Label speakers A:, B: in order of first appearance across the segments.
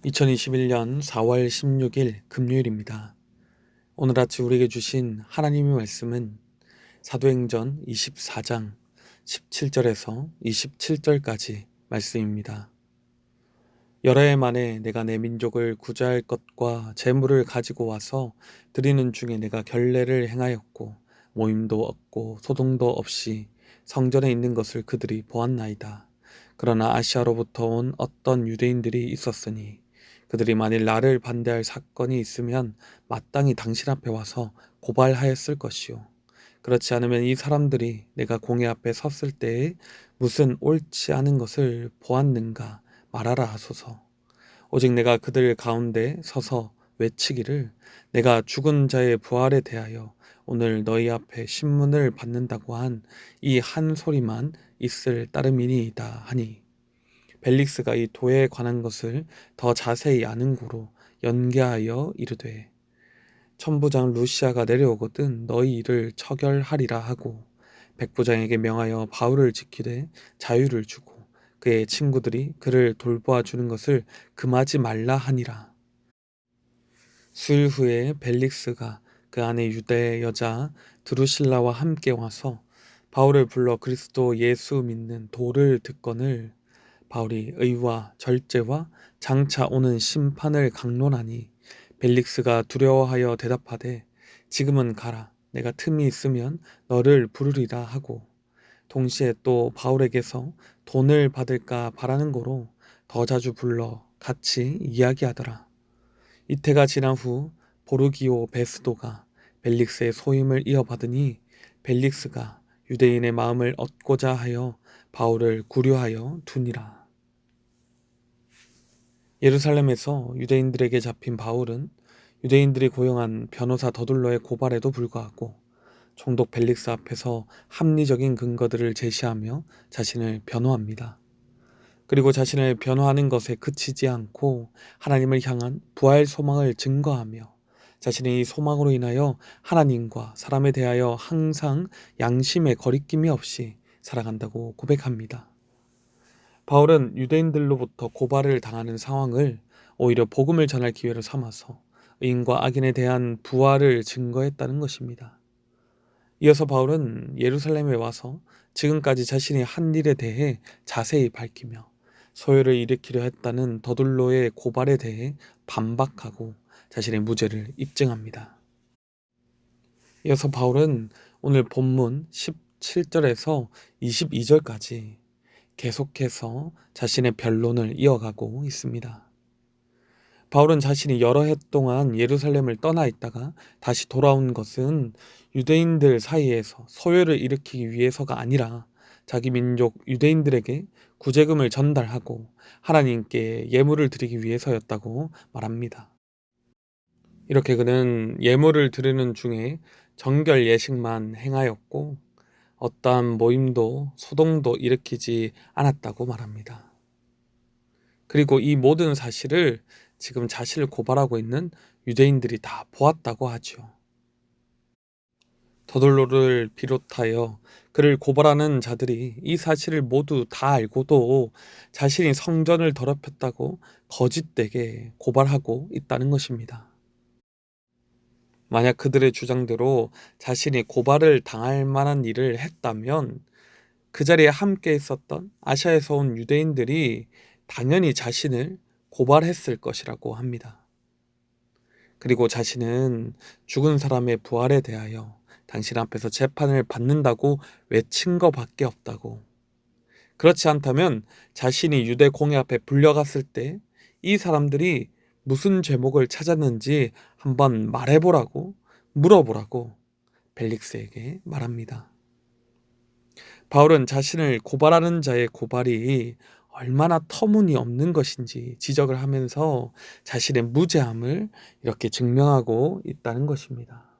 A: 2021년 4월 16일 금요일입니다. 오늘 아침 우리에게 주신 하나님의 말씀은 사도행전 24장 17절에서 27절까지 말씀입니다. 여러 해 만에 내가 내 민족을 구제할 것과 재물을 가지고 와서 드리는 중에 내가 결례를 행하였고 모임도 없고 소동도 없이 성전에 있는 것을 그들이 보았나이다. 그러나 아시아로부터 온 어떤 유대인들이 있었으니 그들이 만일 나를 반대할 사건이 있으면 마땅히 당신 앞에 와서 고발하였을 것이요. 그렇지 않으면 이 사람들이 내가 공회 앞에 섰을 때에 무슨 옳지 않은 것을 보았는가 말하라 하소서. 오직 내가 그들 가운데 서서 외치기를 내가 죽은 자의 부활에 대하여 오늘 너희 앞에 신문을 받는다고 한 이 한 소리만 있을 따름이니이다 하니, 벨릭스가 이 도에 관한 것을 더 자세히 아는 고로 연계하여 이르되 천부장 루시아가 내려오거든 너희 일을 처결하리라 하고 백부장에게 명하여 바울을 지키되 자유를 주고 그의 친구들이 그를 돌보아 주는 것을 금하지 말라 하니라. 수일 후에 벨릭스가 그 안에 유대 여자 드루실라와 함께 와서 바울을 불러 그리스도 예수 믿는 도를 듣거늘 바울이 의와 절제와 장차 오는 심판을 강론하니 벨릭스가 두려워하여 대답하되 지금은 가라. 내가 틈이 있으면 너를 부르리라 하고 동시에 또 바울에게서 돈을 받을까 바라는 거로 더 자주 불러 같이 이야기하더라. 이태가 지난 후 보르기오 베스도가 벨릭스의 소임을 이어받으니 벨릭스가 유대인의 마음을 얻고자 하여 바울을 구류하여 두니라. 예루살렘에서 유대인들에게 잡힌 바울은 유대인들이 고용한 변호사 더둘러의 고발에도 불구하고 총독 벨릭스 앞에서 합리적인 근거들을 제시하며 자신을 변호합니다. 그리고 자신을 변호하는 것에 그치지 않고 하나님을 향한 부활 소망을 증거하며 자신의 이 소망으로 인하여 하나님과 사람에 대하여 항상 양심의 거리낌이 없이 살아간다고 고백합니다. 바울은 유대인들로부터 고발을 당하는 상황을 오히려 복음을 전할 기회로 삼아서 의인과 악인에 대한 부활을 증거했다는 것입니다. 이어서 바울은 예루살렘에 와서 지금까지 자신이 한 일에 대해 자세히 밝히며 소요를 일으키려 했다는 더둘로의 고발에 대해 반박하고 자신의 무죄를 입증합니다. 이어서 바울은 오늘 본문 17절에서 22절까지 계속해서 자신의 변론을 이어가고 있습니다. 바울은 자신이 여러 해 동안 예루살렘을 떠나 있다가 다시 돌아온 것은 유대인들 사이에서 소요를 일으키기 위해서가 아니라 자기 민족 유대인들에게 구제금을 전달하고 하나님께 예물을 드리기 위해서였다고 말합니다. 이렇게 그는 예물을 드리는 중에 정결 예식만 행하였고 어떠한 모임도 소동도 일으키지 않았다고 말합니다. 그리고 이 모든 사실을 지금 자신을 고발하고 있는 유대인들이 다 보았다고 하죠. 더돌로를 비롯하여 그를 고발하는 자들이 이 사실을 모두 다 알고도 자신이 성전을 더럽혔다고 거짓되게 고발하고 있다는 것입니다. 만약 그들의 주장대로 자신이 고발을 당할 만한 일을 했다면 그 자리에 함께 있었던 아시아에서 온 유대인들이 당연히 자신을 고발했을 것이라고 합니다. 그리고 자신은 죽은 사람의 부활에 대하여 당신 앞에서 재판을 받는다고 외친 것밖에 없다고. 그렇지 않다면 자신이 유대 공회 앞에 불려갔을 때 이 사람들이 무슨 죄목을 찾았는지 한번 말해보라고, 물어보라고 벨릭스에게 말합니다. 바울은 자신을 고발하는 자의 고발이 얼마나 터무니없는 것인지 지적을 하면서 자신의 무죄함을 이렇게 증명하고 있다는 것입니다.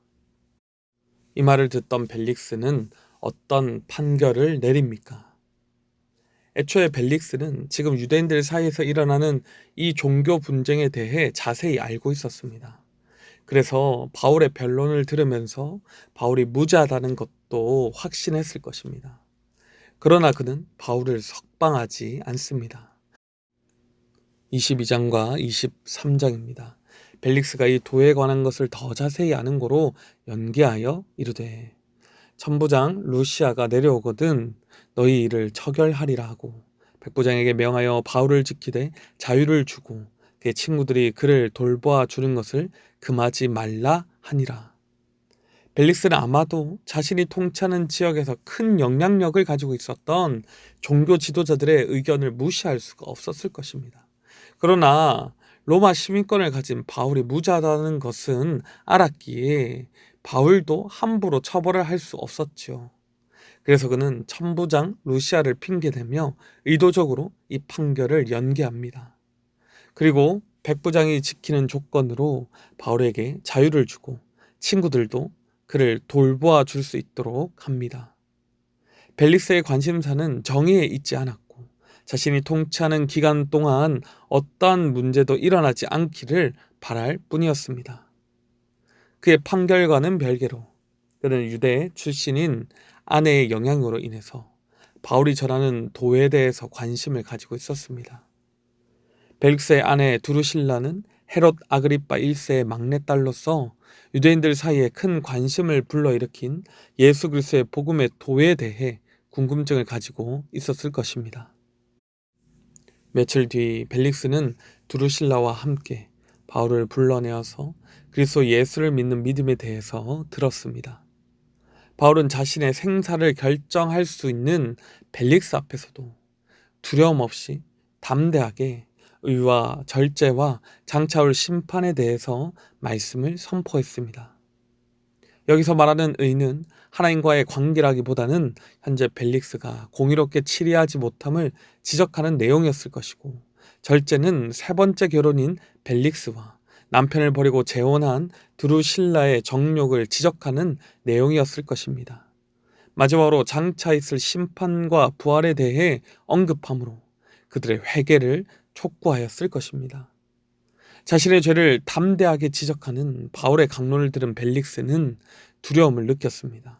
A: 이 말을 듣던 벨릭스는 어떤 판결을 내립니까? 애초에 벨릭스는 지금 유대인들 사이에서 일어나는 이 종교 분쟁에 대해 자세히 알고 있었습니다. 그래서 바울의 변론을 들으면서 바울이 무죄하다는 것도 확신했을 것입니다. 그러나 그는 바울을 석방하지 않습니다. 22장과 23장입니다. 벨릭스가 이 도에 관한 것을 더 자세히 아는 고로 연기하여 이르되 천부장 루시아가 내려오거든 너희 이를 처결하리라 하고 백부장에게 명하여 바울을 지키되 자유를 주고 그의 친구들이 그를 돌보아 주는 것을 금하지 말라 하니라. 벨릭스는 아마도 자신이 통치하는 지역에서 큰 영향력을 가지고 있었던 종교 지도자들의 의견을 무시할 수가 없었을 것입니다. 그러나 로마 시민권을 가진 바울이 무죄하다는 것은 알았기에 바울도 함부로 처벌을 할 수 없었지요. 그래서 그는 천부장 루시아를 핑계대며 의도적으로 이 판결을 연기합니다. 그리고 백부장이 지키는 조건으로 바울에게 자유를 주고 친구들도 그를 돌보아 줄 수 있도록 합니다. 벨릭스의 관심사는 정의에 있지 않았고 자신이 통치하는 기간 동안 어떠한 문제도 일어나지 않기를 바랄 뿐이었습니다. 그의 판결과는 별개로 그는 유대 출신인 아내의 영향으로 인해서 바울이 전하는 도에 대해서 관심을 가지고 있었습니다. 벨릭스의 아내 두루실라는 헤롯 아그리파 1세의 막내딸로서 유대인들 사이에 큰 관심을 불러일으킨 예수 그리스도의 복음의 도에 대해 궁금증을 가지고 있었을 것입니다. 며칠 뒤 벨릭스는 두루실라와 함께 바울을 불러내어서 그리스도 예수를 믿는 믿음에 대해서 들었습니다. 바울은 자신의 생사를 결정할 수 있는 벨릭스 앞에서도 두려움 없이 담대하게 의와 절제와 장차 올 심판에 대해서 말씀을 선포했습니다. 여기서 말하는 의는 하나님과의 관계라기보다는 현재 벨릭스가 공의롭게 치리하지 못함을 지적하는 내용이었을 것이고, 절제는 세 번째 결혼인 벨릭스와 남편을 버리고 재혼한 드루실라의 정욕을 지적하는 내용이었을 것입니다. 마지막으로 장차 있을 심판과 부활에 대해 언급함으로 그들의 회개를 촉구하였을 것입니다. 자신의 죄를 담대하게 지적하는 바울의 강론을 들은 벨릭스는 두려움을 느꼈습니다.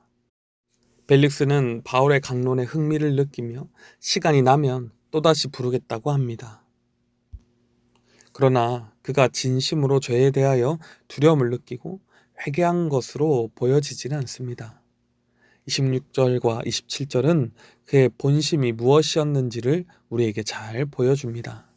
A: 벨릭스는 바울의 강론에 흥미를 느끼며 시간이 나면 또다시 부르겠다고 합니다. 그러나 그가 진심으로 죄에 대하여 두려움을 느끼고 회개한 것으로 보여지지는 않습니다. 26절과 27절은 그의 본심이 무엇이었는지를 우리에게 잘 보여줍니다.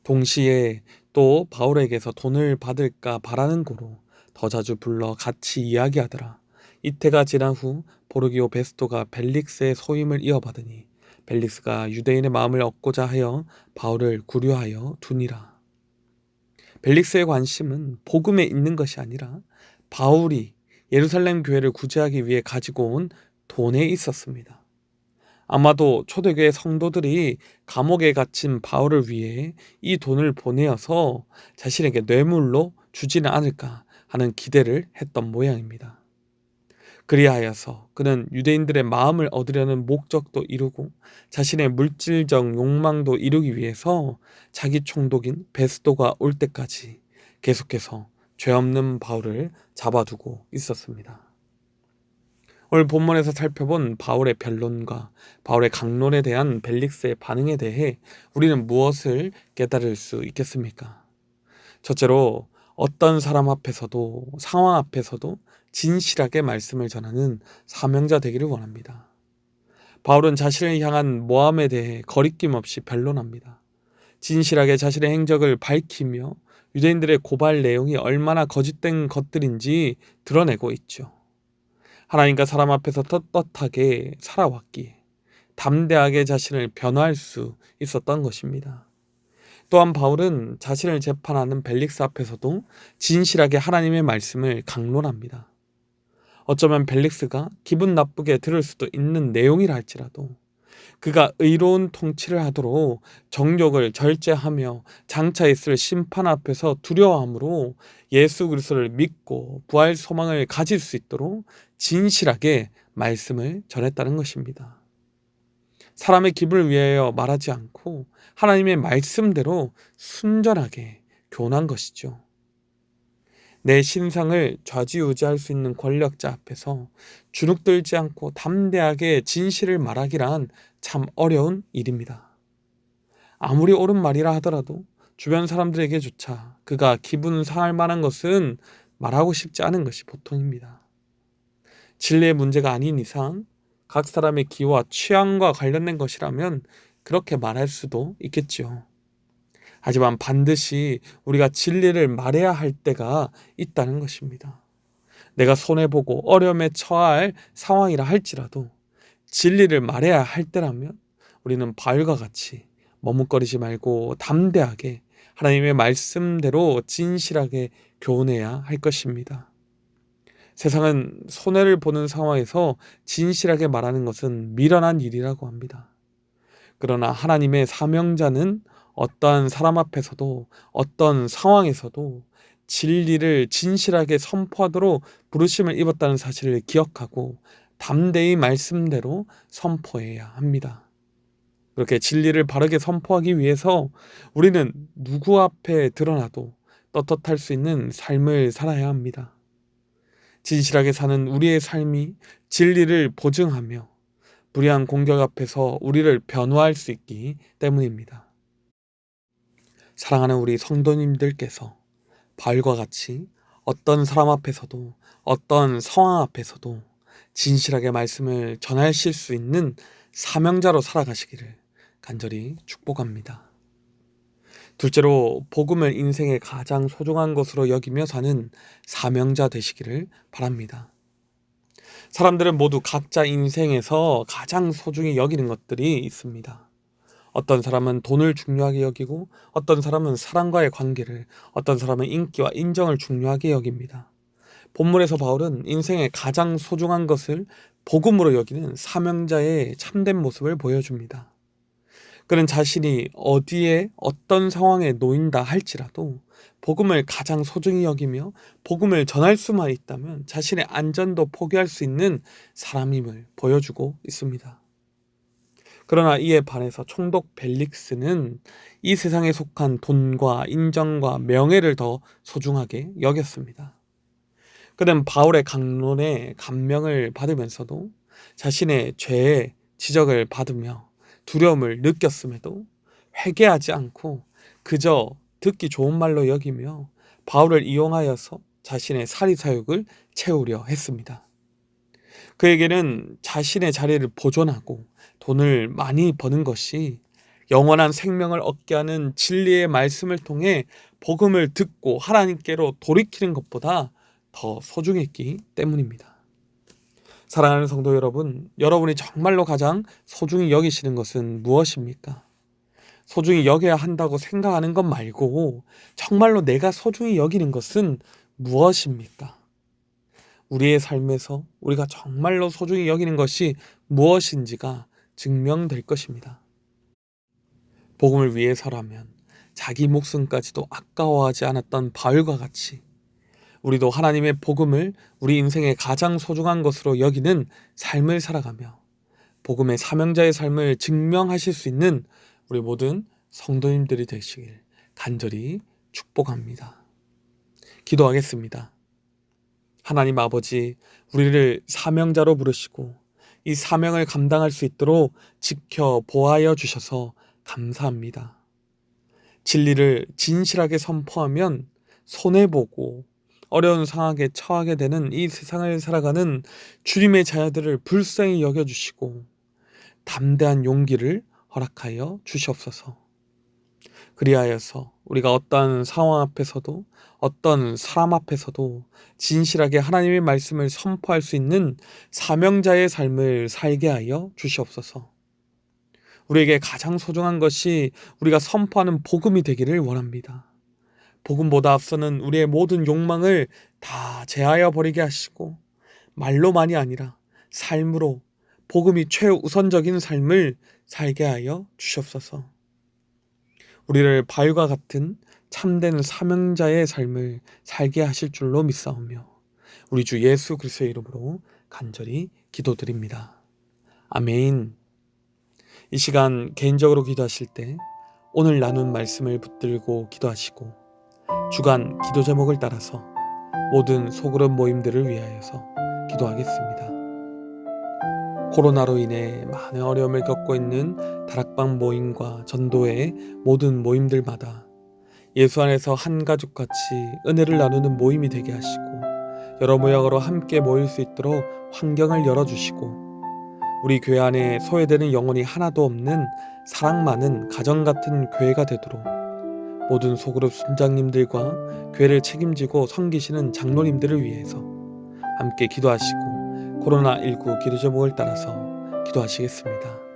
A: 동시에 또 바울에게서 돈을 받을까 바라는 고로 더 자주 불러 같이 이야기하더라. 이태가 지난 후 보르기오 베스토가 벨릭스의 소임을 이어받으니 벨릭스가 유대인의 마음을 얻고자 하여 바울을 구류하여 두니라. 벨릭스의 관심은 복음에 있는 것이 아니라 바울이 예루살렘 교회를 구제하기 위해 가지고 온 돈에 있었습니다. 아마도 초대교회 성도들이 감옥에 갇힌 바울을 위해 이 돈을 보내어서 자신에게 뇌물로 주지는 않을까 하는 기대를 했던 모양입니다. 그리하여서 그는 유대인들의 마음을 얻으려는 목적도 이루고 자신의 물질적 욕망도 이루기 위해서 자기 총독인 베스도가 올 때까지 계속해서 죄 없는 바울을 잡아두고 있었습니다. 오늘 본문에서 살펴본 바울의 변론과 바울의 강론에 대한 벨릭스의 반응에 대해 우리는 무엇을 깨달을 수 있겠습니까? 첫째로 어떤 사람 앞에서도 상황 앞에서도 진실하게 말씀을 전하는 사명자 되기를 원합니다. 바울은 자신을 향한 모함에 대해 거리낌 없이 변론합니다. 진실하게 자신의 행적을 밝히며 유대인들의 고발 내용이 얼마나 거짓된 것들인지 드러내고 있죠. 하나님과 사람 앞에서 떳떳하게 살아왔기에 담대하게 자신을 변화할 수 있었던 것입니다. 또한 바울은 자신을 재판하는 벨릭스 앞에서도 진실하게 하나님의 말씀을 강론합니다. 어쩌면 벨릭스가 기분 나쁘게 들을 수도 있는 내용이라 할지라도 그가 의로운 통치를 하도록 정욕을 절제하며 장차 있을 심판 앞에서 두려워함으로 예수 그리스도를 믿고 부활 소망을 가질 수 있도록 진실하게 말씀을 전했다는 것입니다. 사람의 기분을 위하여 말하지 않고 하나님의 말씀대로 순전하게 교훈한 것이죠. 내 신상을 좌지우지할 수 있는 권력자 앞에서 주눅들지 않고 담대하게 진실을 말하기란 참 어려운 일입니다. 아무리 옳은 말이라 하더라도 주변 사람들에게조차 그가 기분 상할 만한 것은 말하고 싶지 않은 것이 보통입니다. 진리의 문제가 아닌 이상 각 사람의 기호와 취향과 관련된 것이라면 그렇게 말할 수도 있겠지요. 하지만 반드시 우리가 진리를 말해야 할 때가 있다는 것입니다. 내가 손해보고 어려움에 처할 상황이라 할지라도 진리를 말해야 할 때라면 우리는 바울과 같이 머뭇거리지 말고 담대하게 하나님의 말씀대로 진실하게 교훈해야 할 것입니다. 세상은 손해를 보는 상황에서 진실하게 말하는 것은 미련한 일이라고 합니다. 그러나 하나님의 사명자는 어떠한 사람 앞에서도 어떤 상황에서도 진리를 진실하게 선포하도록 부르심을 입었다는 사실을 기억하고 담대히 말씀대로 선포해야 합니다. 그렇게 진리를 바르게 선포하기 위해서 우리는 누구 앞에 드러나도 떳떳할 수 있는 삶을 살아야 합니다. 진실하게 사는 우리의 삶이 진리를 보증하며 불의한 공격 앞에서 우리를 변호할 수 있기 때문입니다. 사랑하는 우리 성도님들께서 바울과 같이 어떤 사람 앞에서도 어떤 상황 앞에서도 진실하게 말씀을 전하실 수 있는 사명자로 살아가시기를 간절히 축복합니다. 둘째로 복음을 인생의 가장 소중한 것으로 여기며 사는 사명자 되시기를 바랍니다. 사람들은 모두 각자 인생에서 가장 소중히 여기는 것들이 있습니다. 어떤 사람은 돈을 중요하게 여기고 어떤 사람은 사람과의 관계를, 어떤 사람은 인기와 인정을 중요하게 여깁니다. 본문에서 바울은 인생의 가장 소중한 것을 복음으로 여기는 사명자의 참된 모습을 보여줍니다. 그는 자신이 어디에 어떤 상황에 놓인다 할지라도 복음을 가장 소중히 여기며 복음을 전할 수만 있다면 자신의 안전도 포기할 수 있는 사람임을 보여주고 있습니다. 그러나 이에 반해서 총독 벨릭스는 이 세상에 속한 돈과 인정과 명예를 더 소중하게 여겼습니다. 그는 바울의 강론에 감명을 받으면서도 자신의 죄의 지적을 받으며 두려움을 느꼈음에도 회개하지 않고 그저 듣기 좋은 말로 여기며 바울을 이용하여서 자신의 사리사욕을 채우려 했습니다. 그에게는 자신의 자리를 보존하고 돈을 많이 버는 것이 영원한 생명을 얻게 하는 진리의 말씀을 통해 복음을 듣고 하나님께로 돌이키는 것보다 더 소중했기 때문입니다. 사랑하는 성도 여러분, 여러분이 정말로 가장 소중히 여기시는 것은 무엇입니까? 소중히 여겨야 한다고 생각하는 것 말고 정말로 내가 소중히 여기는 것은 무엇입니까? 우리의 삶에서 우리가 정말로 소중히 여기는 것이 무엇인지가 증명될 것입니다. 복음을 위해서라면 자기 목숨까지도 아까워하지 않았던 바울과 같이 우리도 하나님의 복음을 우리 인생의 가장 소중한 것으로 여기는 삶을 살아가며 복음의 사명자의 삶을 증명하실 수 있는 우리 모든 성도님들이 되시길 간절히 축복합니다. 기도하겠습니다. 하나님 아버지, 우리를 사명자로 부르시고 이 사명을 감당할 수 있도록 지켜 보하여 주셔서 감사합니다. 진리를 진실하게 선포하면 손해보고 어려운 상황에 처하게 되는 이 세상을 살아가는 주님의 자녀들을 불쌍히 여겨주시고 담대한 용기를 허락하여 주시옵소서. 그리하여서 우리가 어떤 상황 앞에서도 어떤 사람 앞에서도 진실하게 하나님의 말씀을 선포할 수 있는 사명자의 삶을 살게 하여 주시옵소서. 우리에게 가장 소중한 것이 우리가 선포하는 복음이 되기를 원합니다. 복음보다 앞서는 우리의 모든 욕망을 다 제하여 버리게 하시고 말로만이 아니라 삶으로 복음이 최우선적인 삶을 살게 하여 주시옵소서. 우리를 바울과 같은 참된 사명자의 삶을 살게 하실 줄로 믿사오며 우리 주 예수 그리스도의 이름으로 간절히 기도드립니다. 아멘. 이 시간 개인적으로 기도하실 때 오늘 나눈 말씀을 붙들고 기도하시고 주간 기도 제목을 따라서 모든 소그룹 모임들을 위하여서 기도하겠습니다. 코로나로 인해 많은 어려움을 겪고 있는 다락방 모임과 전도회 모든 모임들마다 예수 안에서 한 가족같이 은혜를 나누는 모임이 되게 하시고 여러 모양으로 함께 모일 수 있도록 환경을 열어주시고 우리 교회 안에 소외되는 영혼이 하나도 없는 사랑 많은 가정 같은 교회가 되도록 모든 소그룹 순장님들과 교회를 책임지고 섬기시는 장로님들을 위해서 함께 기도하시고 코로나19 기도 제목을 따라서 기도하시겠습니다.